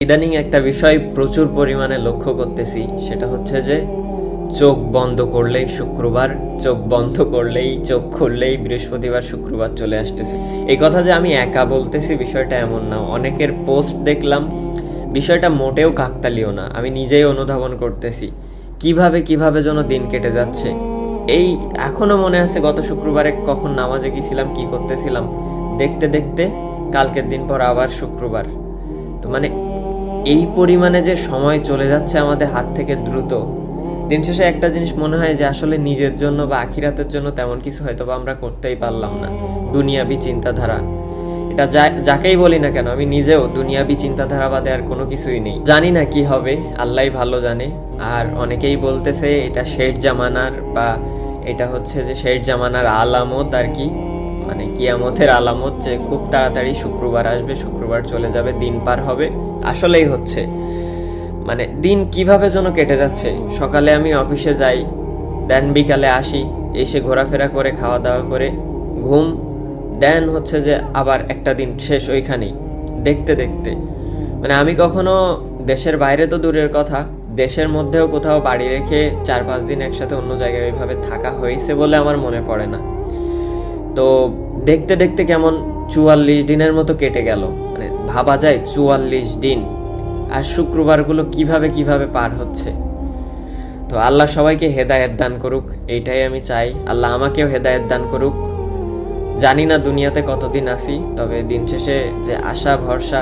ইদানিং একটা বিষয় প্রচুর পরিমাণে লক্ষ্য করতেছি, সেটা হচ্ছে যে চোখ বন্ধ করলেই শুক্রবার, চোখ বন্ধ করলেই চোখ খুললেই বৃহস্পতিবার শুক্রবার চলে আসতেছে। এই কথা যে আমি একা বলতেছি বিষয়টা এমন না, অনেকের পোস্ট দেখলাম, বিষয়টা মোটেও কাকতালীয় না। আমি নিজেই অনুধাবন করতেছি কিভাবে কিভাবে যেন দিন কেটে যাচ্ছে। এই এখনো মনে আছে গত শুক্রবারে কখন নামাজে গেছিলাম, কি করতেছিলাম, দেখতে দেখতে কালকের দিন পর আবার শুক্রবার। তো মানে এই পরিমাণে যে সময় চলে যাচ্ছে আমাদের হাত থেকে দ্রুত, দিন শেষে একটা জিনিস মনে হয় যে আসলে নিজের জন্য বা আখিরাতের জন্য তেমন কিছু হয়তো বা আমরা করতেই পারলাম না। দুনিয়াবি চিন্তাধারা, এটা যাকেই বলি না কেন, আমি নিজেও দুনিয়াবি চিন্তাধারা বাদে আর কোনো কিছুই নেই। জানি না কি হবে, আল্লাহই ভালো জানে। আর অনেকেই বলতেছে এটা শেষ জামানার, বা এটা হচ্ছে যে শেষ জামানার আলামত আর কি, মানে কিয়ামতের আলামত, যে খুব তাড়াতাড়ি শুক্রবার আসবে, শুক্রবার চলে যাবে, দিন পার হবে। আসলেই হচ্ছে, মানে দিন কিভাবে যেন কেটে যাচ্ছে। সকালে আমি অফিসে যাই, দেন বিকালে আসি, এসে ঘোরাফেরা করে খাওয়া দাওয়া করে ঘুম, দেন হচ্ছে যে আবার একটা দিন শেষ ওইখানেই। দেখতে দেখতে মানে আমি কখনো দেশের বাইরে তো দূরের কথা, দেশের মধ্যেও কোথাও বাড়ি রেখে 4-5 দিন একসাথে অন্য জায়গায় ওইভাবে থাকা হয়েছে বলে আমার মনে পড়ে না। তো দেখতে দেখতে কেমন 44 দিনের মতো কেটে গেল, মানে ভাবা যায় 44 দিন, আর শুক্রবারগুলো কিভাবে কিভাবে পার হচ্ছে। তো আল্লাহ সবাইকে হেদায়েত দান করুক, এইটাই আমি চাই। আল্লাহ আমাকেও হেদায়েত দান করুক। জানি না দুনিয়াতে কতদিন আছি, তবে দিন শেষে যে আশা ভরসা